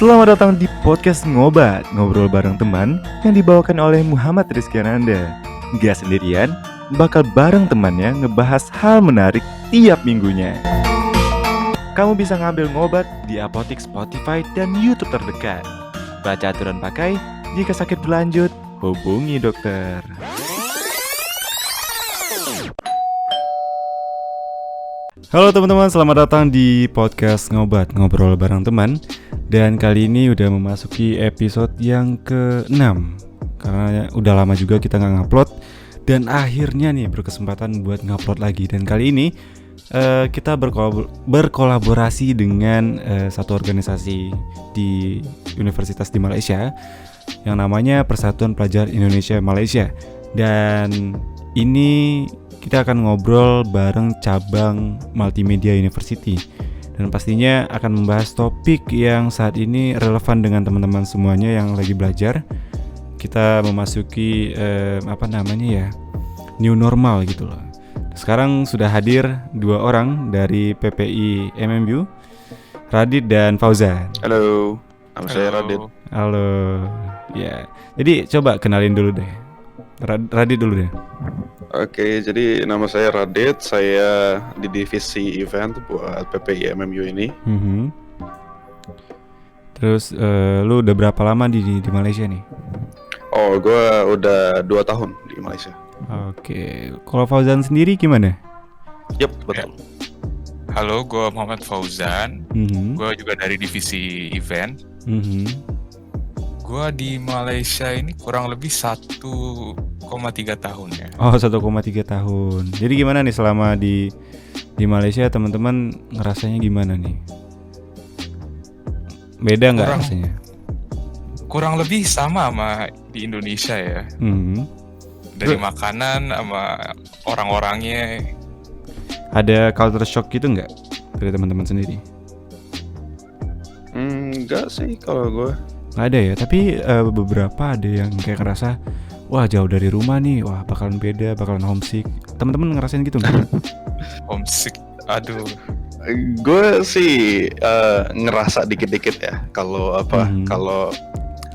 Selamat datang di podcast Ngobat, ngobrol bareng teman yang dibawakan oleh Muhammad Rizky Ananda. Gak sendirian, bakal bareng temannya ngebahas hal menarik tiap minggunya. Kamu bisa ngambil Ngobat di apotik Spotify dan YouTube terdekat. Baca aturan pakai, jika sakit berlanjut, hubungi dokter. Halo teman-teman, selamat datang di podcast Ngobat, ngobrol bareng teman. Dan kali ini udah memasuki episode yang ke-6 karena udah lama juga kita gak ngupload. Dan akhirnya nih berkesempatan buat ngupload lagi. Dan kali ini kita berkolaborasi dengan satu organisasi di universitas di Malaysia yang namanya Persatuan Pelajar Indonesia Malaysia. Dan ini kita akan ngobrol bareng cabang Multimedia University. Dan pastinya akan membahas topik yang saat ini relevan dengan teman-teman semuanya yang lagi belajar. Kita memasuki new normal gitu loh. Sekarang sudah hadir 2 orang dari PPI MMU, Radit dan Fauzan. Halo, nama saya Radit. Halo. Ya. Jadi coba kenalin dulu deh. Radit dulu deh. Oke, jadi nama saya Radit. Saya di divisi event buat PPI MMU ini. Terus lu udah berapa lama di Malaysia nih? Oh, gue udah 2 tahun di Malaysia. Oke, kalau Fauzan sendiri gimana? Yap, betul. Halo, gue Muhammad Fauzan. Gue juga dari divisi event. Gue di Malaysia ini kurang lebih 1,3 tahun ya. Oh, 1,3 tahun. Jadi gimana nih selama di Malaysia, teman-teman ngerasanya gimana nih? Beda nggak rasanya? Kurang lebih sama di Indonesia ya. Dari makanan sama orang-orangnya. Ada culture shock gitu nggak dari teman-teman sendiri? Enggak sih kalau gue. Nggak ada ya, tapi beberapa ada yang kayak ngerasa wah jauh dari rumah nih, wah bakalan beda, bakalan homesick. Teman-teman ngerasain gitu nggak? Homesick, aduh. Gue sih ngerasa dikit-dikit ya kalau kalau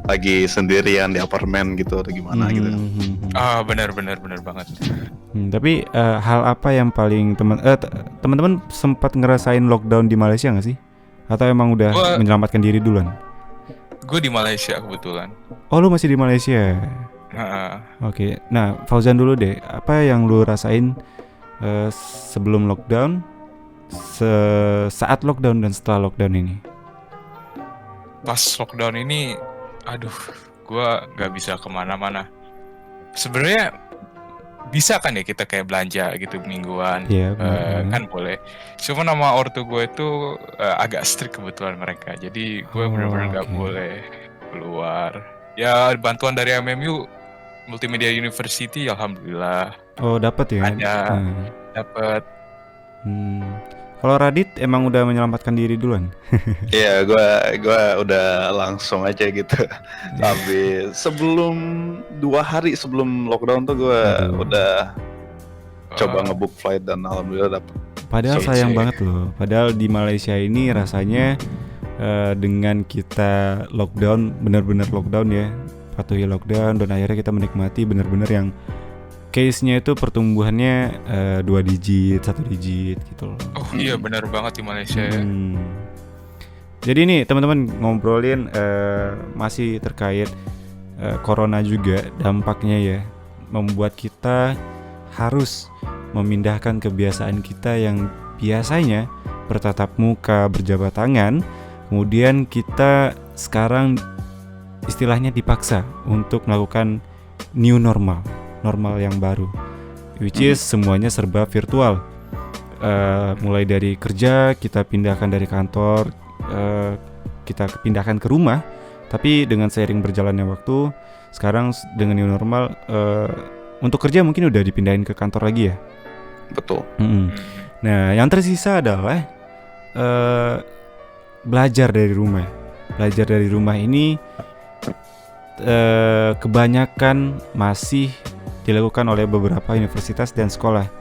lagi sendirian di apartemen gitu atau gimana gitu. Benar banget. Tapi hal apa yang paling teman-teman sempat ngerasain lockdown di Malaysia nggak sih? Atau emang udah menyelamatkan diri duluan? Gue di Malaysia kebetulan. Oh, lu masih di Malaysia? Oke. Nah, Fauzan dulu deh. Apa yang lu rasain sebelum lockdown, saat lockdown dan setelah lockdown ini? Pas lockdown ini, gue gak bisa kemana-mana. Sebenarnya bisa kan ya kita kayak belanja gitu mingguan, kan boleh. Cuma nama ortu gue itu agak strict kebetulan mereka. Jadi gue benar-benar gak boleh keluar. Ya bantuan dari MMU Multimedia University, alhamdulillah. Oh, dapat ya? Dapat. Kalau Radit emang udah menyelamatkan diri duluan? Iya, gue udah langsung aja gitu. Tapi 2 hari sebelum lockdown tuh gue udah coba ngebook flight dan alhamdulillah dapet. Padahal sayang banget loh. Padahal di Malaysia ini rasanya dengan kita lockdown, benar-benar lockdown ya, patuhi lockdown, dan akhirnya kita menikmati benar-benar yang case-nya itu pertumbuhannya 2 digit, 1 digit gitu loh. Oh iya, benar banget di Malaysia ya. Jadi nih teman-teman ngobrolin masih terkait corona juga, dampaknya ya membuat kita harus memindahkan kebiasaan kita yang biasanya bertatap muka, berjabat tangan. Kemudian kita sekarang istilahnya dipaksa untuk melakukan new normal yang baru, which is semuanya serba virtual. Mulai dari kerja kita pindahkan dari kantor, kita pindahkan ke rumah. Tapi dengan seiring berjalannya waktu, sekarang dengan new normal, untuk kerja mungkin udah dipindahin ke kantor lagi ya. Betul. Nah, yang tersisa adalah belajar dari rumah. Belajar dari rumah ini kebanyakan masih dilakukan oleh beberapa universitas dan sekolah.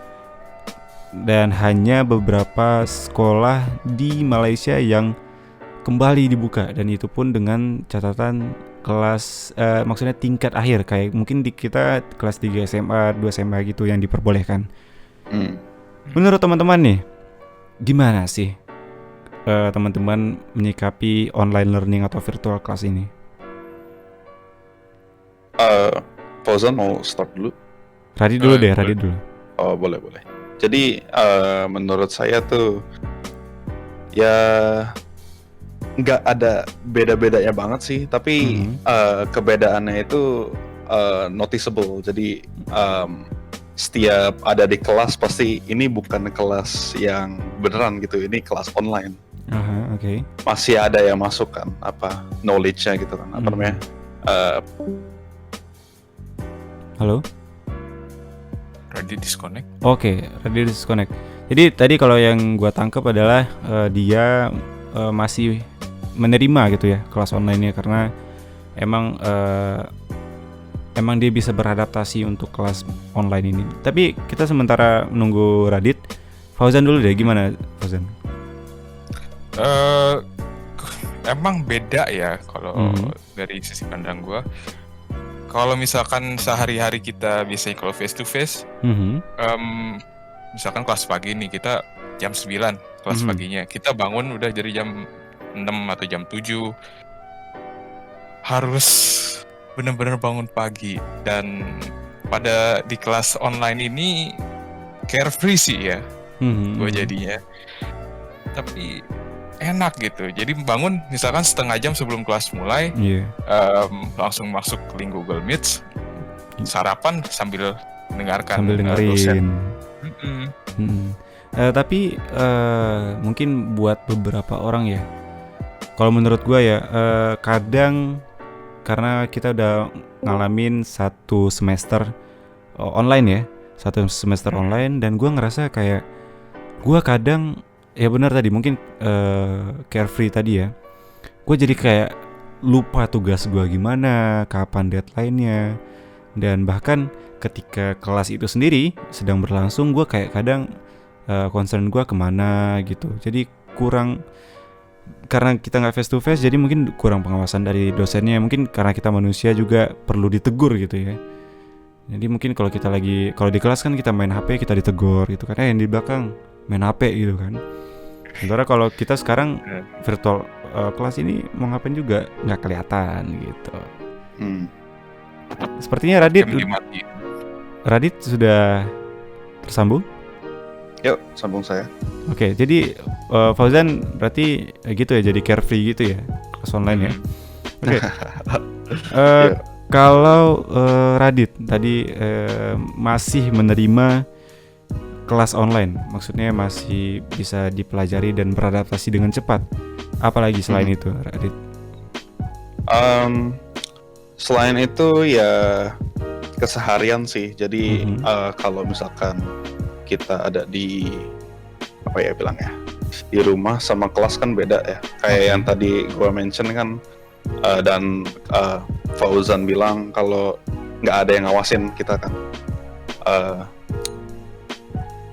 Dan hanya beberapa sekolah di Malaysia yang kembali dibuka, dan itu pun dengan catatan kelas maksudnya tingkat akhir, kayak mungkin di kita kelas 3 SMA, 2 SMA gitu yang diperbolehkan. Menurut teman-teman nih, gimana sih teman-teman menyikapi online learning atau virtual class ini? Fauzan mau start dulu? Radit dulu deh, Radit dulu. Oh, boleh. Jadi menurut saya tuh ya nggak ada beda-bedanya banget sih, tapi kebedaannya itu noticeable. Jadi setiap ada di kelas pasti ini bukan kelas yang beneran gitu, ini kelas online. Oke. Masih ada yang masuk kan, apa knowledge-nya gitu kan, apa namanya? Halo? Radit disconnect. Oke, Radit disconnect. Jadi tadi kalau yang gua tangkap adalah dia masih menerima gitu ya kelas online-nya, karena emang dia bisa beradaptasi untuk kelas online ini. Tapi kita sementara menunggu Radit, Fauzan dulu deh, gimana Fauzan? Emang beda ya kalau dari sisi pandang gue. Kalau misalkan sehari-hari kita biasanya kalau face to face, misalkan kelas pagi nih, kita jam 9 kelas paginya, kita bangun udah dari jam 6 atau jam 7, harus benar-benar bangun pagi. Dan pada di kelas online ini carefree sih ya, gue jadinya. Tapi enak gitu. Jadi bangun misalkan setengah jam sebelum kelas mulai, langsung masuk link Google Meet, sarapan sambil mendengarkan dosen. Tapi mungkin buat beberapa orang ya, kalau menurut gue ya, kadang karena kita udah ngalamin satu semester online ya, online, dan gue ngerasa kayak gue kadang ya benar tadi mungkin carefree tadi ya, gue jadi kayak lupa tugas gue gimana, kapan deadline-nya, dan bahkan ketika kelas itu sendiri sedang berlangsung, gue kayak kadang concern gue kemana gitu. Jadi kurang, karena kita nggak face to face, jadi mungkin kurang pengawasan dari dosennya. Mungkin karena kita manusia juga perlu ditegur gitu ya. Jadi mungkin kalau di kelas kan kita main HP, kita ditegur gitu kan, yang di belakang main HP gitu kan. Sementara kalau kita sekarang virtual kelas ini mau ngapain juga nggak kelihatan gitu. Sepertinya Radit sudah tersambung. Yuk, sambung saya. Oke, jadi Fauzan berarti gitu ya, jadi carefree gitu ya kelas online ya. Oke. Kalau Radit tadi masih menerima kelas online, maksudnya masih bisa dipelajari dan beradaptasi dengan cepat. Apalagi selain itu, Radit? Selain itu ya keseharian sih. Jadi kalau misalkan kita ada di di rumah sama kelas kan beda ya. Kayak yang tadi gua mention kan, dan Fauzan bilang kalau nggak ada yang ngawasin kita kan.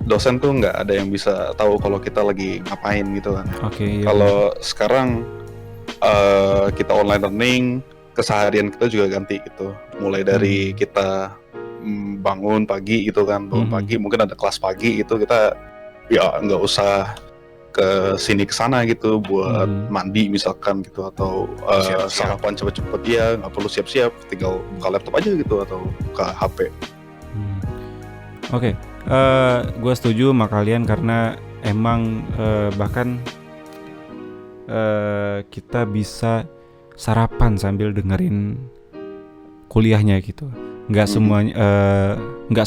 Dosen tuh nggak ada yang bisa tahu kalau kita lagi ngapain gitu kan. Kalau sekarang kita online learning, keseharian kita juga ganti gitu. Mulai dari kita bangun pagi gitu kan, pagi mungkin ada kelas pagi gitu, kita ya nggak usah ke sini ke sana gitu buat mandi misalkan gitu, atau sarapan cepet-cepet, dia nggak perlu siap-siap, tinggal buka laptop aja gitu atau buka HP. Gue setuju sama kalian, karena emang bahkan kita bisa sarapan sambil dengerin kuliahnya gitu. Nggak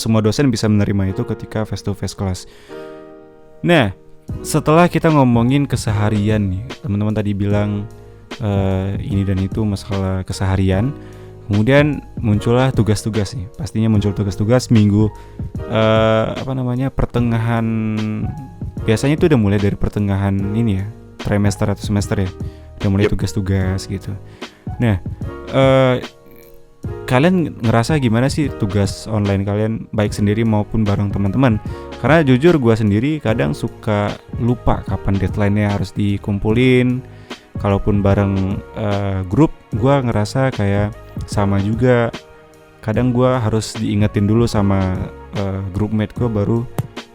semua dosen bisa menerima itu ketika face to face kelas. Nah, setelah kita ngomongin keseharian nih, teman-teman tadi bilang ini dan itu masalah keseharian. Kemudian muncullah tugas-tugas nih. Pastinya muncul tugas-tugas minggu pertengahan. Biasanya itu udah mulai dari pertengahan ini ya, trimester atau semester ya. Udah mulai tugas-tugas gitu. Nah, kalian ngerasa gimana sih tugas online kalian, baik sendiri maupun bareng teman-teman? Karena jujur gue sendiri kadang suka lupa kapan deadline-nya harus dikumpulin. kalaupun bareng grup, gue ngerasa kayak sama juga. Kadang gue harus diingetin dulu sama groupmate gue, baru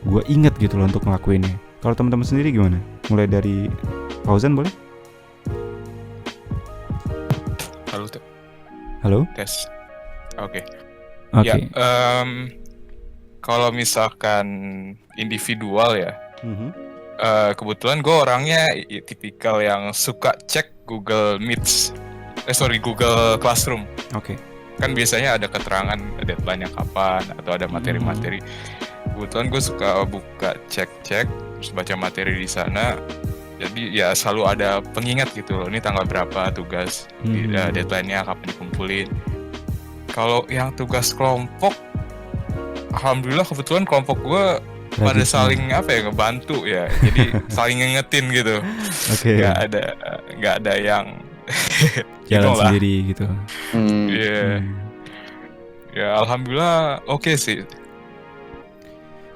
gue inget gitu loh untuk ngelakuinnya. Kalau teman-teman sendiri gimana? Mulai dari Fauzan boleh? Halo? Tes. Oke. Oke. Ya, kalau misalkan individual ya, kebetulan gue orangnya tipikal yang suka cek Google Meets, Google Classroom. Oke. Kan biasanya ada keterangan deadline-nya kapan atau ada materi-materi. Kebetulan gue suka buka cek-cek, terus baca materi di sana. Jadi ya selalu ada pengingat gitu loh, ini tanggal berapa tugas, deadline-nya kapan dikumpulin. Kalau yang tugas kelompok, alhamdulillah kebetulan kelompok gue pada saling ngebantu ya, jadi saling ngingetin gitu. Oke. Nggak ada yang jalan sendiri gitu. Iya. Ya alhamdulillah oke sih.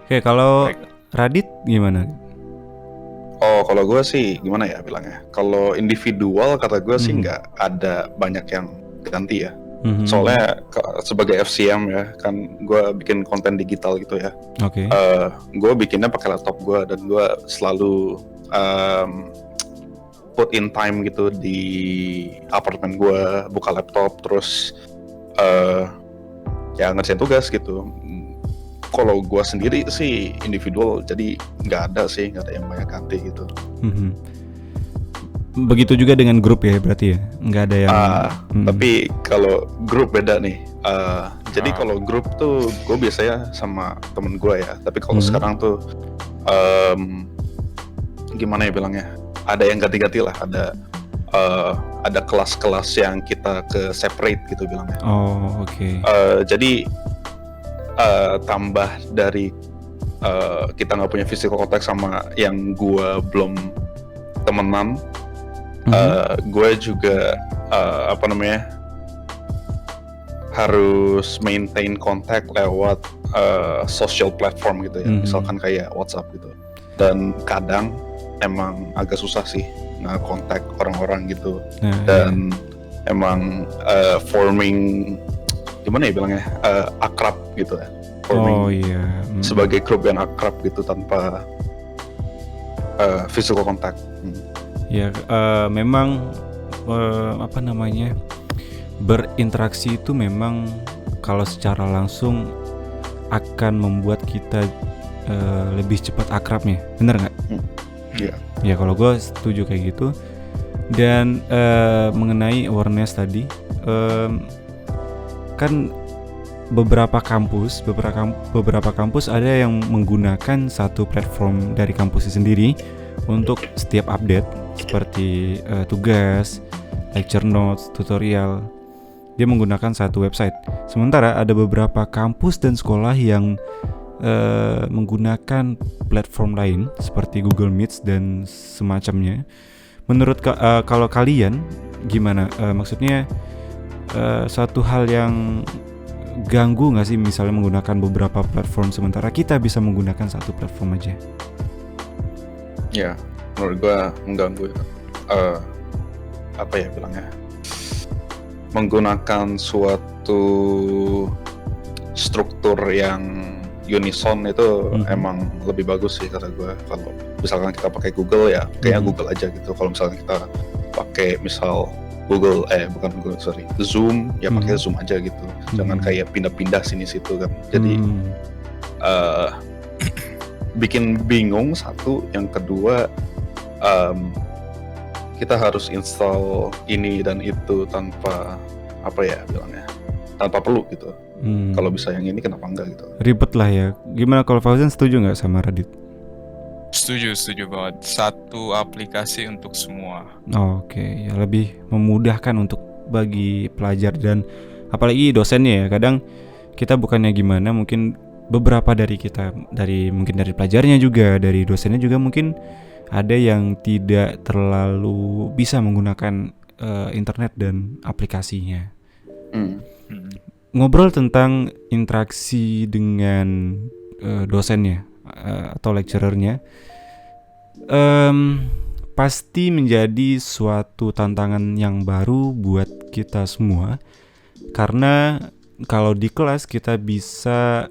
Oke, kalau Radit gimana? Oh, kalau gue sih gimana ya bilangnya? Kalau individual kata gue sih nggak ada banyak yang ganti ya. Soalnya sebagai FCM ya, kan gue bikin konten digital gitu ya. Oke. Gue bikinnya pakai laptop gue, dan gue selalu put in time gitu di apartemen gue, buka laptop terus ya ngerjain tugas gitu. Kalau gue sendiri sih individual, jadi nggak ada yang banyak ganti gitu. Begitu juga dengan grup ya, berarti ya nggak ada yang. Tapi kalau grup beda nih. Jadi kalau grup tuh gue biasanya sama temen gue ya. Tapi kalau sekarang tuh gimana ya bilangnya? Ada yang ganti-ganti lah. Ada kelas-kelas yang kita ke separate gitu bilangnya. Oh, oke. Jadi tambah dari kita nggak punya physical contact sama yang gue belum temenan, gue juga harus maintain contact lewat social platform gitu ya, misalkan kayak WhatsApp gitu. Dan kadang emang agak susah sih nge-contact orang-orang gitu, dan emang forming gimana ya bilangnya, akrab gitu ya, sebagai grup yang akrab gitu tanpa physical contact. Ya, memang berinteraksi itu memang kalau secara langsung akan membuat kita lebih cepat akrabnya, bener nggak? Iya. Ya, kalau gue setuju kayak gitu. Dan mengenai awareness tadi, kan beberapa kampus ada yang menggunakan satu platform dari kampusnya sendiri untuk setiap update seperti tugas, lecture notes, tutorial. Dia menggunakan satu website. Sementara ada beberapa kampus dan sekolah yang menggunakan platform lain seperti Google Meets dan semacamnya. Menurut kalau kalian gimana? Maksudnya suatu hal yang ganggu nggak sih misalnya menggunakan beberapa platform sementara kita bisa menggunakan satu platform aja? Ya, menurut gue mengganggu. Apa ya bilangnya? Menggunakan suatu struktur yang unison itu emang lebih bagus sih kata gue. Kalau misalkan kita pakai Google ya kayaknya Google aja gitu. Kalau misalkan kita pakai misal Zoom ya pakai Zoom aja gitu. Jangan kayak pindah-pindah sini situ kan. Jadi bikin bingung satu, yang kedua kita harus install ini dan itu tanpa tanpa perlu gitu. Kalau bisa yang ini kenapa enggak gitu. Ribet lah ya. Gimana kalau Fauzan, setuju nggak sama Radit? Setuju banget. Satu aplikasi untuk semua. Oke, ya lebih memudahkan untuk bagi pelajar dan apalagi dosennya ya. Kadang kita bukannya gimana, mungkin beberapa dari kita, mungkin dari pelajarnya juga, dari dosennya juga mungkin ada yang tidak terlalu bisa menggunakan internet dan aplikasinya. Ngobrol tentang interaksi dengan dosennya atau lecturernya, pasti menjadi suatu tantangan yang baru buat kita semua. Karena kalau di kelas kita bisa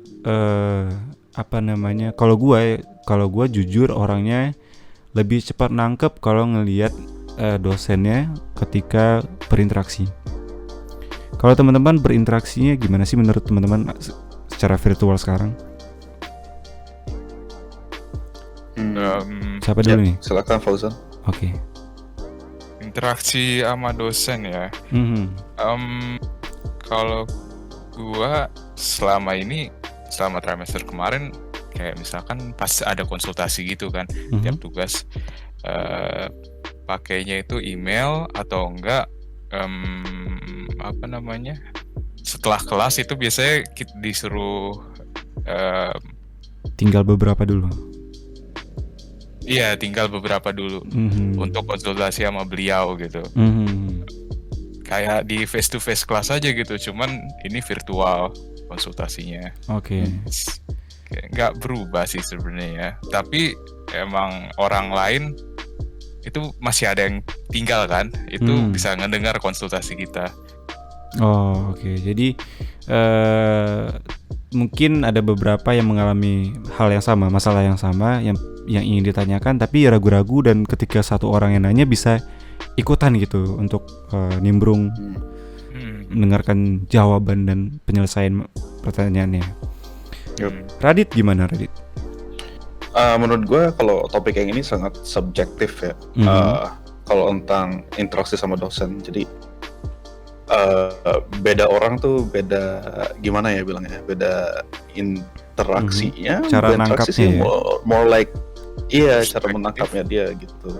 kalau gue jujur orangnya lebih cepat nangkep kalau ngelihat dosennya ketika berinteraksi. Kalau teman-teman berinteraksinya gimana sih menurut teman-teman secara virtual sekarang? Siapa dulu nih? Silakan Fauzan. Oke. Interaksi sama dosen ya. Kalau gua selama trimester kemarin kayak misalkan pas ada konsultasi gitu kan, tiap tugas pakainya itu email atau enggak setelah kelas itu biasanya disuruh tinggal beberapa dulu. Iya, tinggal beberapa dulu untuk konsultasi sama beliau gitu. Kayak di face to face kelas aja gitu, cuman ini virtual konsultasinya. Oke. Kayak nggak berubah sih sebenarnya ya. Tapi emang orang lain itu masih ada yang tinggal kan, itu bisa ngedengar konsultasi kita. Oh, oke. Jadi mungkin ada beberapa yang mengalami masalah yang sama yang ingin ditanyakan, tapi ragu-ragu, dan ketika satu orang yang nanya bisa ikutan gitu untuk nimbrung, mendengarkan jawaban dan penyelesaian pertanyaannya. Radit gimana, Radit? Menurut gue kalau topik yang ini sangat subjektif ya. Kalau tentang interaksi sama dosen, jadi beda orang tuh beda gimana ya bilangnya, beda interaksinya, cara nangkapnya sih, ya? more like cara menangkapnya dia gitu.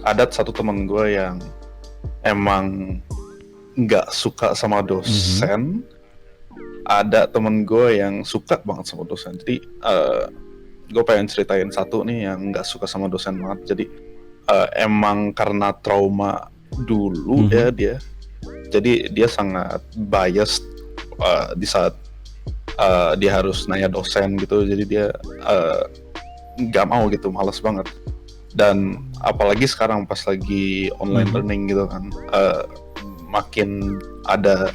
Ada satu teman gue yang emang nggak suka sama dosen. Ada temen gue yang suka banget sama dosen. Jadi gue pengen ceritain satu nih yang nggak suka sama dosen banget. Jadi emang karena trauma dulu ya dia. Jadi dia sangat biased di saat dia harus nanya dosen gitu. Jadi dia nggak mau gitu, malas banget. Dan apalagi sekarang pas lagi online learning gitu kan, makin ada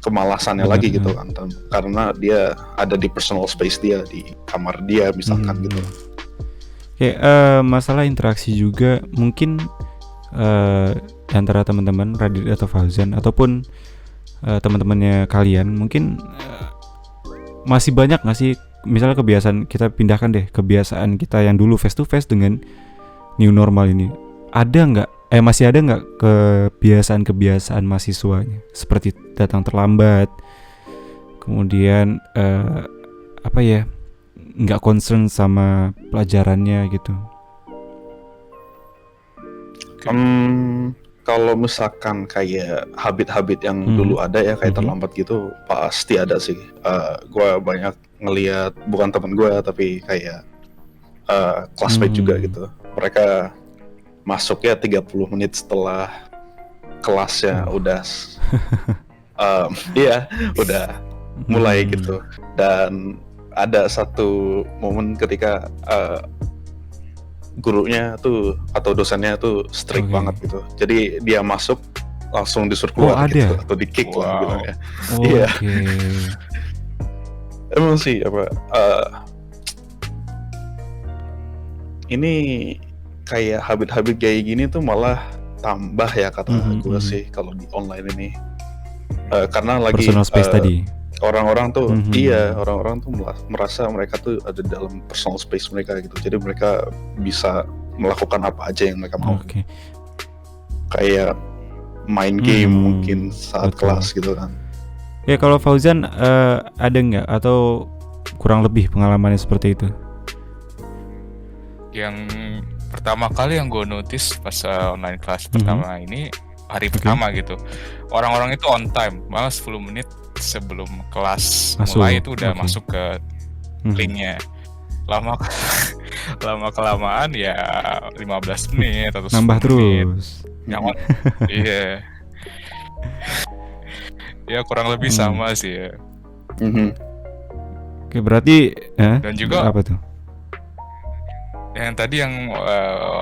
kemalasannya lagi gitu kan, karena dia ada di personal space dia, di kamar dia misalkan gitu. Oke, masalah interaksi juga mungkin antara teman-teman Radit atau Fauzan ataupun teman-temannya kalian mungkin masih banyak nggak sih, misalnya kebiasaan, kita pindahkan deh kebiasaan kita yang dulu face to face dengan new normal ini, masih ada nggak kebiasaan mahasiswanya seperti datang terlambat, kemudian nggak concern sama pelajarannya gitu? Kalau misalkan kayak habit-habit yang dulu ada ya, kayak terlambat gitu, pasti ada sih. Gue banyak ngelihat, bukan teman gue tapi kayak classmate juga gitu. Mereka masuknya 30 menit setelah kelasnya udah udah mulai gitu. Dan ada satu momen ketika gurunya tuh atau dosennya tuh strict banget gitu. Jadi dia masuk langsung disuruh keluar gitu, atau di kick lah bilangnya. Iya. Emang sih ini kayak habit-habit kayak gini tuh malah tambah ya kata gue sih kalau di online ini, karena lagi personal space tadi. Orang-orang tuh orang-orang tuh merasa mereka tuh ada dalam personal space mereka gitu, jadi mereka bisa melakukan apa aja yang mereka mau. Kayak main game mungkin saat kelas gitu kan. Ya, kalau Fauzan ada nggak atau kurang lebih pengalamannya seperti itu? Yang pertama kali yang gue notice pas online class pertama ini, hari pertama gitu, orang-orang itu on time, malah 10 menit sebelum kelas mulai itu udah masuk ke linknya. Lama kelamaan ya 15 menit atau 10 nambah menit. Terus. Iya. Ya kurang lebih sama sih ya. Oke, berarti dan juga apa tuh? yang tadi yang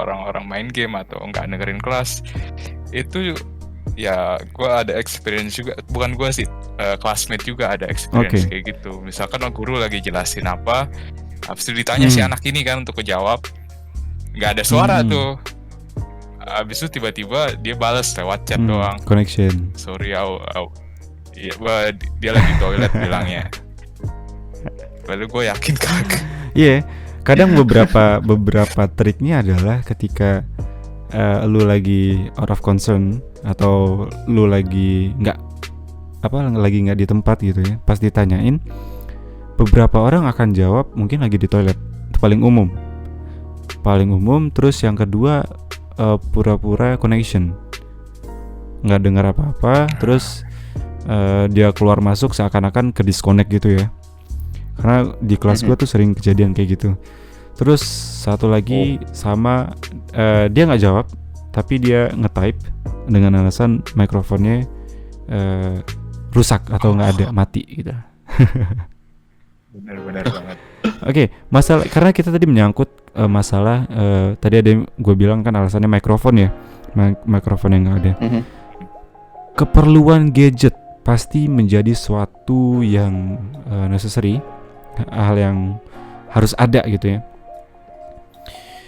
orang-orang main game atau nggak dengerin kelas itu ya gue ada experience juga, bukan gue sih, classmate juga ada experience kayak gitu. Misalkan guru lagi jelasin apa, habis itu ditanya si anak ini kan untuk kejawab, nggak ada suara tuh. Habis itu tiba-tiba dia balas lewat chat doang. Connection. Sorry, ya, dia lagi toilet bilangnya. Lalu gue yakin kagak. Iya, kadang beberapa triknya adalah ketika lu lagi out of concern atau lu lagi nggak di tempat gitu ya, pas ditanyain beberapa orang akan jawab mungkin lagi di toilet. Itu paling umum. Terus yang kedua pura-pura connection, nggak dengar apa-apa, terus dia keluar masuk seakan-akan ke disconnect gitu ya. Karena di kelas gue tuh sering kejadian kayak gitu. Terus satu lagi sama dia nggak jawab, tapi dia nge-type dengan alasan mikrofonnya rusak atau nggak ada, mati gitu. Benar banget. Oke, masalah karena kita tadi menyangkut masalah tadi ada yang gue bilang kan alasannya mikrofon ya, mikrofon yang nggak ada. Keperluan gadget pasti menjadi suatu yang necessary, hal yang harus ada gitu ya.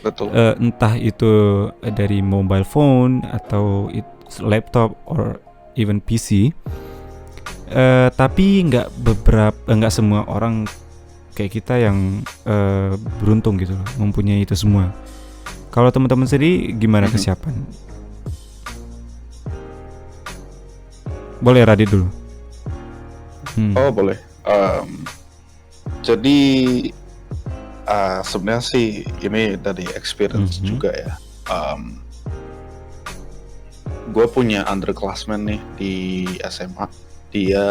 Betul. Entah itu dari mobile phone atau laptop or even PC. Tapi nggak semua orang kayak kita yang beruntung gitu loh, mempunyai itu semua. Kalau teman-teman sendiri gimana kesiapan? Boleh Radit dulu. Oh boleh. Jadi sebenarnya sih ini dari experience juga ya. Gue punya underclassman nih di SMA. Dia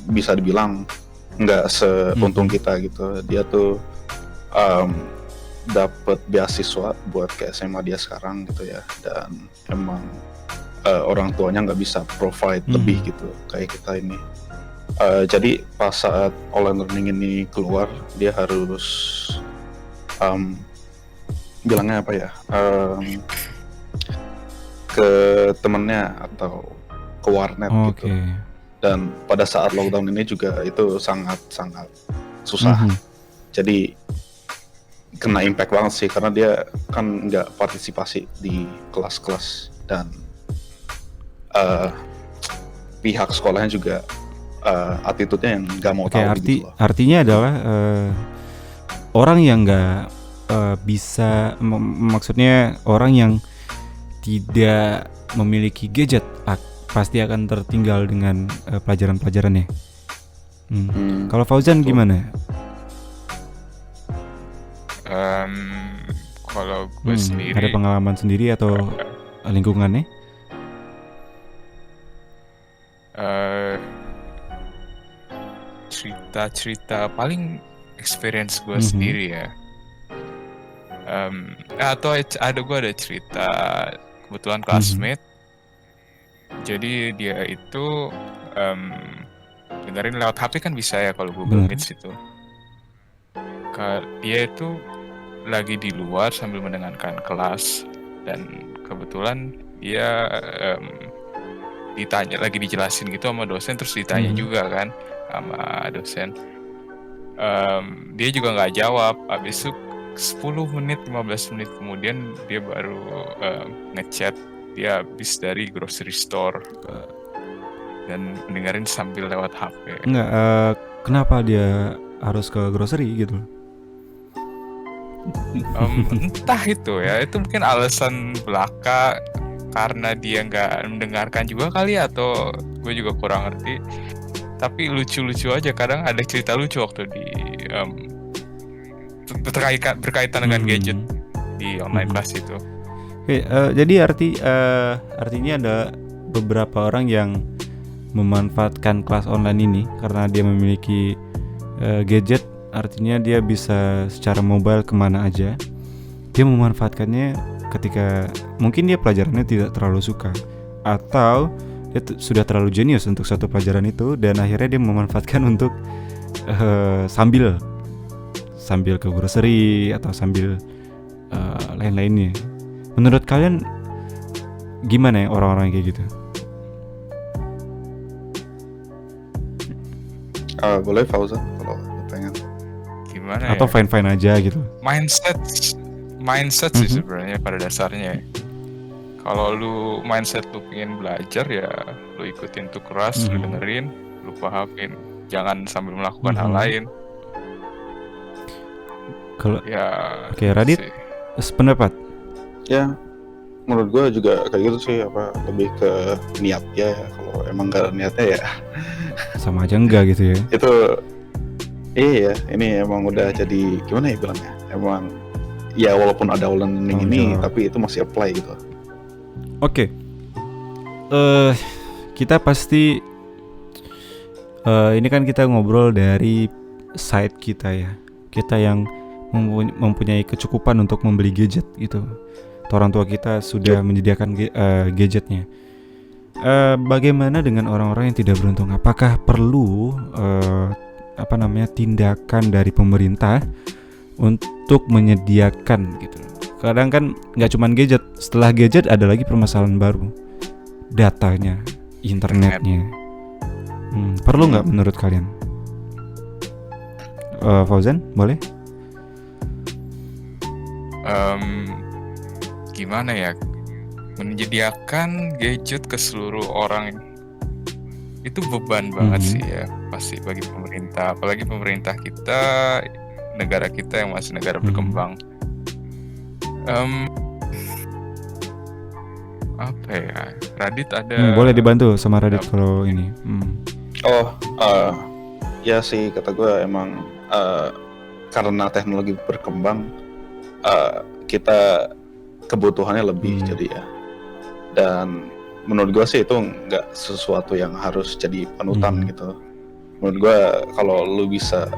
bisa dibilang nggak seuntung kita gitu. Dia tuh dapat beasiswa buat ke SMA dia sekarang gitu ya. Dan emang orang tuanya nggak bisa provide lebih gitu kayak kita ini. Jadi pas saat online learning ini keluar, dia harus bilangnya apa ya, ke temennya atau ke warnet gitu. Dan pada saat lockdown ini juga itu sangat susah. Jadi kena impact banget sih, karena dia kan nggak partisipasi di kelas-kelas dan pihak sekolahnya juga attitude-nya yang nggak mau tahu gitu loh. Artinya adalah orang yang nggak bisa, maksudnya orang yang tidak memiliki gadget pasti akan tertinggal dengan pelajaran-pelajarannya. Kalau Fauzan gimana? Kalau gue sendiri ada pengalaman sendiri atau lingkungannya? Cerita paling experience gue sendiri ya. Atau gue ada cerita kebetulan classmate. Jadi dia itu dengerin lewat HP kan bisa ya kalau Google Meet itu. Dia itu lagi di luar sambil mendengarkan kelas dan kebetulan dia lagi dijelasin gitu sama dosen, terus ditanya juga kan sama dosen. Dia juga nggak jawab. Habis itu 10 menit 15 menit kemudian dia baru ngechat. Dia habis dari grocery store dan dengerin sambil lewat HP. Kenapa dia harus ke grocery gitu? Entah itu ya, itu mungkin alasan belaka karena dia nggak mendengarkan juga kali, atau gue juga kurang ngerti. Tapi lucu-lucu aja, kadang ada cerita lucu waktu di berkaitan dengan gadget di online class itu. Jadi artinya ada beberapa orang yang memanfaatkan kelas online ini karena dia memiliki gadget. Artinya dia bisa secara mobile kemana aja. Dia memanfaatkannya ketika mungkin dia pelajarannya tidak terlalu suka, atau dia sudah terlalu jenius untuk satu pelajaran itu, dan akhirnya dia memanfaatkan untuk sambil sambil ke grocery atau sambil lain-lainnya. Menurut kalian gimana ya orang-orang kayak gitu? Boleh Fauzan kalau pengen. Gimana Atau ya? fine-fine aja gitu. Mindset sih sebenarnya pada dasarnya. Kalau lu mindset lu pengen belajar ya lu ikutin tuh keras, lu dengerin, lu pahamin. Jangan sambil melakukan hal lain. Kalau Ya. Oke, Radit sih. sependapat. Ya, menurut gue juga kayak gitu sih, lebih ke niat ya. Kalau emang gak ada niatnya ya Sama aja enggak gitu ya. itu iya, ini emang udah jadi gimana ya bilangnya, emang ya walaupun ada learning ini tapi itu masih apply gitu. Oke. Kita pasti ini kan kita ngobrol dari side kita ya. Kita yang mempunyai kecukupan untuk membeli gadget gitu. Orang tua kita sudah menyediakan gadgetnya. Bagaimana dengan orang-orang yang tidak beruntung? Apakah perlu tindakan dari pemerintah untuk menyediakan gitu? Kadang kan nggak cuma gadget. Setelah gadget ada lagi permasalahan baru, datanya, internetnya. Perlu nggak menurut kalian? Fauzan, boleh? Gimana ya? Menyediakan gadget ke seluruh orang itu beban banget sih ya, pasti bagi pemerintah, apalagi pemerintah kita, negara kita yang masih negara berkembang. Apa ya, Radit ada boleh dibantu sama Radit kalau ini. Ya sih, kata gue emang karena teknologi berkembang, kita kebutuhannya lebih jadi ya. Dan menurut gue sih itu nggak sesuatu yang harus jadi panutan gitu. Menurut gue kalau lu bisa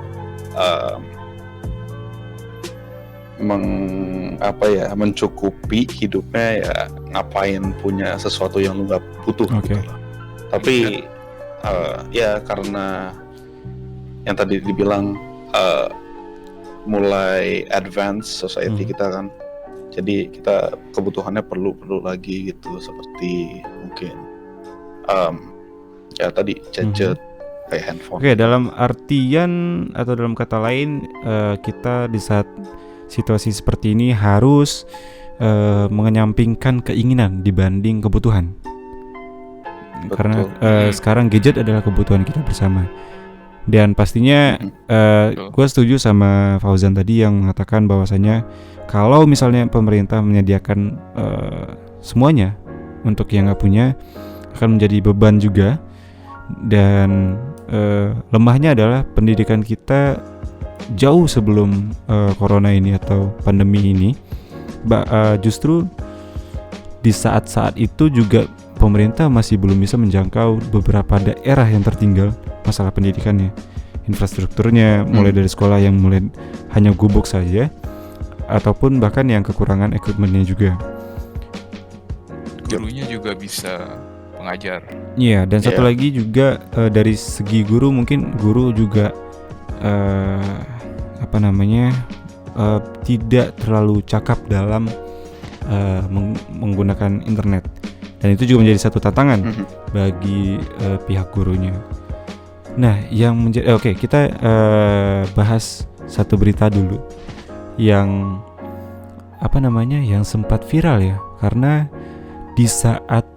mencukupi hidupnya, ya ngapain punya sesuatu yang lu nggak butuh gitu loh. Tapi ya karena yang tadi dibilang mulai advance society kita kan, jadi kita kebutuhannya perlu lagi gitu, seperti mungkin ya tadi gadget kayak handphone. Oke, dalam artian atau dalam kata lain, kita di saat situasi seperti ini harus mengenyampingkan keinginan dibanding kebutuhan. Betul. Karena sekarang gadget adalah kebutuhan kita bersama. Dan pastinya gue setuju sama Fauzan tadi yang mengatakan bahwasanya kalau misalnya pemerintah menyediakan semuanya untuk yang nggak punya, akan menjadi beban juga. Dan lemahnya adalah pendidikan kita jauh sebelum corona ini atau pandemi ini. Justru di saat-saat itu juga pemerintah masih belum bisa menjangkau beberapa daerah yang tertinggal masalah pendidikannya, infrastrukturnya, mulai dari sekolah yang mulai hanya gubuk saja, ataupun bahkan yang kekurangan equipmentnya juga. Gurunya juga bisa pengajar. Iya, dan satu lagi juga dari segi guru, mungkin guru juga tidak terlalu cakap dalam menggunakan internet, dan itu juga menjadi satu tantangan bagi pihak gurunya. Nah, yang menjadi kita bahas satu berita dulu yang yang sempat viral ya, karena di saat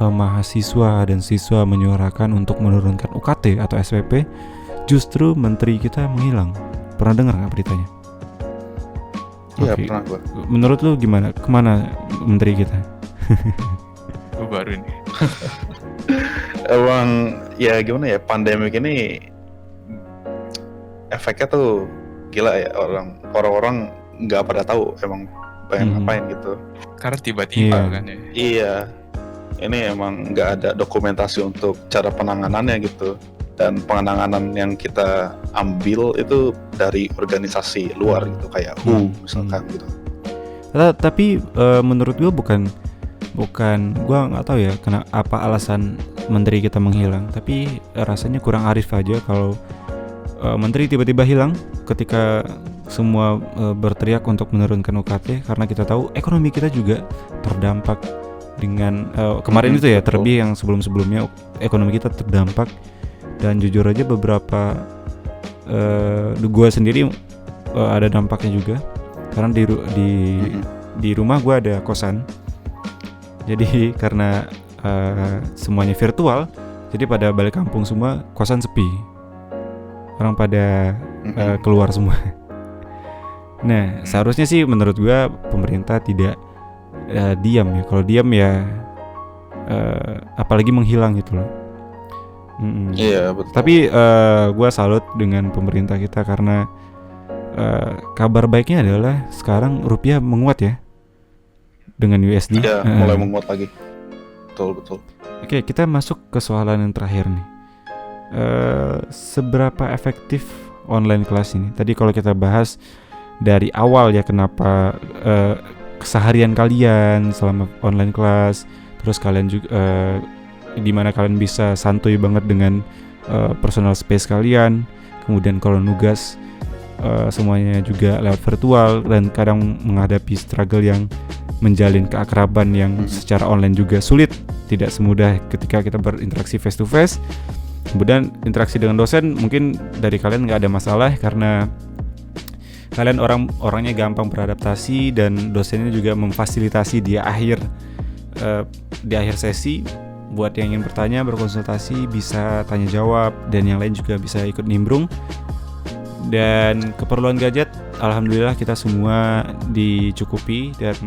mahasiswa dan siswa menyuarakan untuk menurunkan UKT atau SPP, justru menteri kita menghilang. Pernah dengar nggak beritanya? Iya, pernah gue. Menurut lu gimana? Kemana menteri kita? Gue baru nih. Emang ya gimana ya, pandemik ini efeknya tuh gila ya, orang-orang nggak pada tahu emang pengen ngapain gitu. Karena tiba-tiba kan ya. Iya, ini emang nggak ada dokumentasi untuk cara penanganannya gitu. Dan penanganan yang kita ambil itu dari organisasi luar gitu, kayak WHO misalkan gitu. Tapi menurut gue bukan gue nggak tahu ya apa alasan menteri kita menghilang, tapi rasanya kurang arif aja kalau menteri tiba-tiba hilang ketika semua berteriak untuk menurunkan UKT karena kita tahu ekonomi kita juga terdampak dengan kemarin itu ya, terlebih yang sebelum-sebelumnya ekonomi kita terdampak. Dan jujur aja beberapa gue sendiri ada dampaknya juga karena di rumah gue ada kosan. Jadi karena semuanya virtual, jadi pada balik kampung semua, kosan sepi, orang pada keluar semua. Nah, seharusnya sih menurut gue pemerintah tidak diam ya. Kalau diam ya apalagi menghilang gitu loh. Iya betul. Tapi gue salut dengan pemerintah kita karena kabar baiknya adalah sekarang rupiah menguat ya dengan USD. Iya, mulai menguat lagi. Betul. Oke, kita masuk ke soalan yang terakhir nih. Seberapa efektif online kelas ini? Tadi kalau kita bahas dari awal ya, kenapa keseharian kalian selama online kelas, terus kalian juga di mana kalian bisa santuy banget dengan personal space kalian. Kemudian kalau nugas semuanya juga lewat virtual, dan kadang menghadapi struggle yang menjalin keakraban yang secara online juga sulit, tidak semudah ketika kita berinteraksi face to face. Kemudian interaksi dengan dosen mungkin dari kalian nggak ada masalah karena kalian orangnya gampang beradaptasi, dan dosennya juga memfasilitasi di akhir sesi buat yang ingin bertanya, berkonsultasi, bisa tanya jawab, dan yang lain juga bisa ikut nimbrung. Dan keperluan gadget alhamdulillah kita semua dicukupi, dan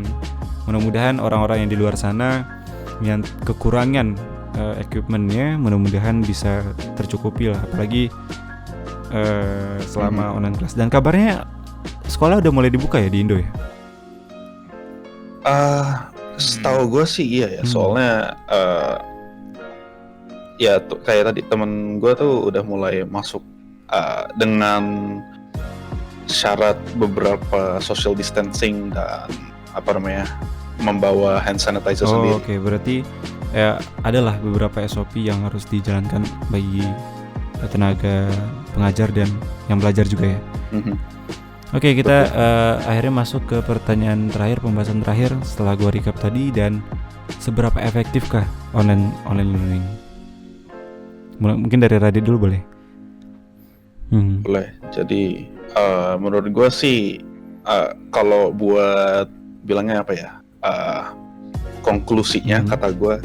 mudah-mudahan orang-orang yang di luar sana yang kekurangan equipmentnya mudah-mudahan bisa tercukupi lah, apalagi selama online class. Dan kabarnya sekolah udah mulai dibuka ya di Indo ya? Setahu gue sih iya ya, soalnya ya kayak tadi temen gue tuh udah mulai masuk dengan syarat beberapa social distancing dan membawa hand sanitizer sendiri. Oke, berarti adalah beberapa SOP yang harus dijalankan bagi tenaga pengajar dan yang belajar juga ya. Oke, kita akhirnya masuk ke pertanyaan terakhir, pembahasan terakhir setelah gua recap tadi. Dan seberapa efektifkah online learning? Mungkin dari Radit dulu boleh? Boleh. Jadi menurut gue sih kalau buat bilangnya apa ya, konklusinya kata gue,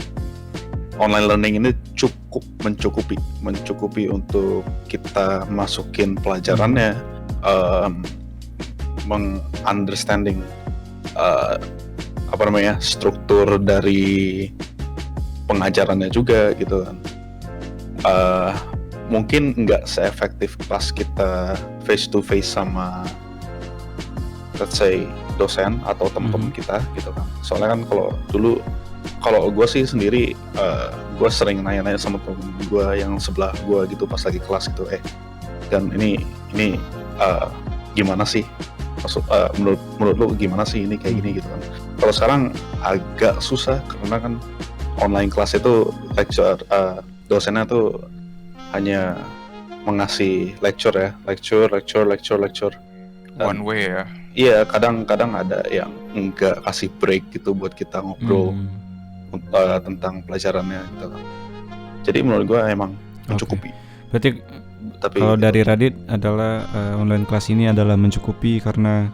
online learning ini cukup mencukupi untuk kita masukin pelajarannya, understanding struktur dari pengajarannya juga gitu kan. Mungkin nggak seefektif pas kita face to face sama let's say dosen atau teman-teman kita gitu kan. Soalnya kan kalau gue sih sendiri, gue sering nanya-nanya sama temen gue yang sebelah gue gitu pas lagi kelas gitu, dan ini gimana sih, maksud menurut lu gimana sih ini kayak gini gitu kan. Kalau sekarang agak susah karena kan online kelas itu dosennya tuh hanya mengasih lecture. One way ya. Iya, kadang ada yang enggak kasih break gitu buat kita ngobrol tentang pelajarannya gitu. Jadi menurut gue emang mencukupi. Berarti kalau dari Radit adalah online kelas ini adalah mencukupi karena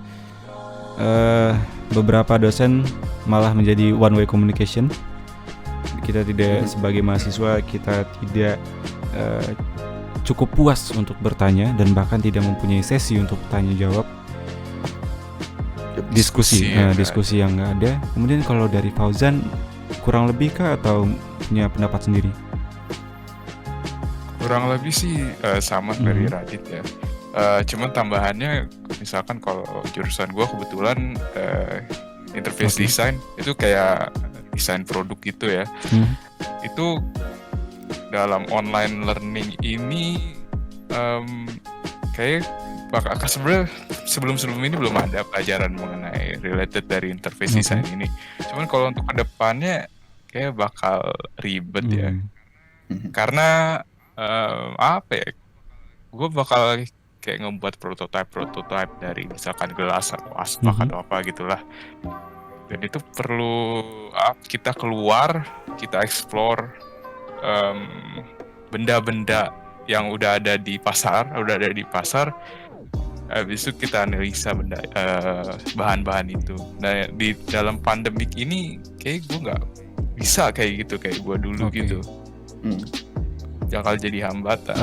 beberapa dosen malah menjadi one way communication. Kita tidak sebagai mahasiswa kita tidak cukup puas untuk bertanya, dan bahkan tidak mempunyai sesi untuk tanya jawab, diskusi yang nggak ada. Kemudian kalau dari Fauzan kurang lebih kah atau punya pendapat sendiri? Kurang lebih sih sama dari Radit ya. Cuman tambahannya misalkan kalau jurusan gue kebetulan interface design itu kayak desain produk gitu ya. Itu dalam online learning ini kayak sebenarnya sebelum ini belum ada pelajaran mengenai related dari interface design ini. Cuman kalau untuk kedepannya kayak bakal ribet ya. Karena gue bakal kayak ngebuat prototype dari misalkan gelas atau asbak atau apa gitulah. Dan itu perlu kita keluar, kita explore benda-benda yang udah ada di pasar, habis itu kita analisa bahan-bahan itu. Nah di dalam pandemik ini kayak gue nggak bisa kayak gitu kayak gue dulu gitu. Bakal jadi hambatan.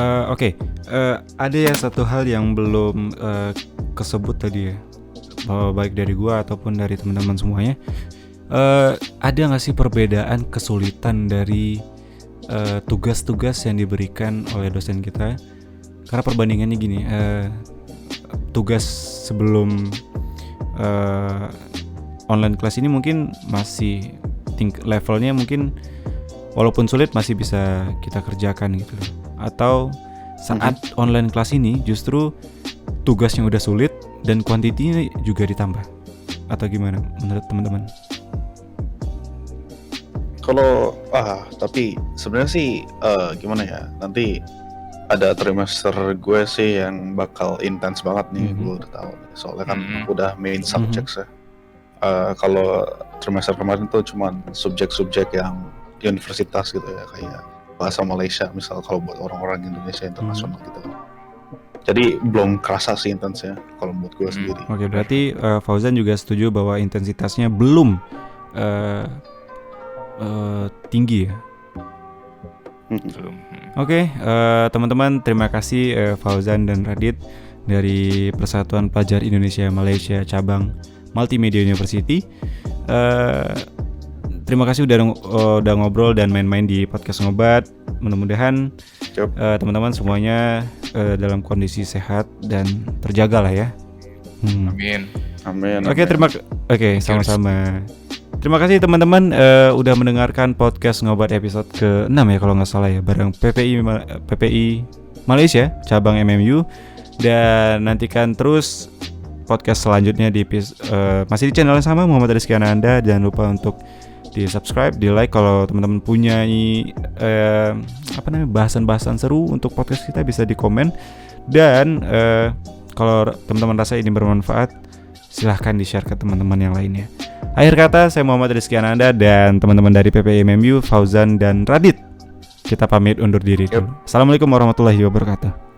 Ada ya satu hal yang belum kesebut tadi ya, baik dari gue ataupun dari teman-teman semuanya. Ada nggak sih perbedaan kesulitan dari tugas-tugas yang diberikan oleh dosen kita? Karena perbandingannya gini. Tugas sebelum online class ini mungkin masih levelnya mungkin walaupun sulit masih bisa kita kerjakan gitu loh. Atau saat online class ini justru tugasnya udah sulit dan kuantitinya juga ditambah. Atau gimana menurut teman-teman? Kalau tapi sebenarnya sih gimana ya, nanti ada trimester gue sih yang bakal intens banget nih, gue udah tahu. Soalnya kan udah main subjects ya. Kalau trimester kemarin tuh cuma subjek-subjek yang universitas gitu ya, kayak bahasa Malaysia misal kalau buat orang-orang Indonesia internasional gitu. Jadi belum kerasa sih intensnya kalau buat gue sendiri. Oke, berarti Fauzan juga setuju bahwa intensitasnya belum tinggi ya. Oke, teman-teman, terima kasih Fauzan dan Radit dari Persatuan Pelajar Indonesia Malaysia cabang Multimedia University. Terima kasih udah ngobrol dan main-main di podcast Ngobat. Mudah-mudahan teman-teman semuanya dalam kondisi sehat dan terjaga lah ya. Amin. Oke, sama-sama. Terima kasih teman-teman udah mendengarkan podcast Ngobat episode ke-6 ya kalau nggak salah ya, bareng PPI Malaysia cabang MMU. Dan nantikan terus podcast selanjutnya masih di channel yang sama, Muhammad Rizky Ananda. Jangan lupa untuk di subscribe, di like kalau teman-teman punya bahasan-bahasan seru untuk podcast kita, bisa di komen. Dan kalau teman-teman rasa ini bermanfaat, silahkan di-share ke teman-teman yang lainnya. Akhir kata, saya Muhammad Rizky Ananda dan teman-teman dari PPI MMU, Fauzan dan Radit. Kita pamit undur diri dulu. Assalamualaikum warahmatullahi wabarakatuh.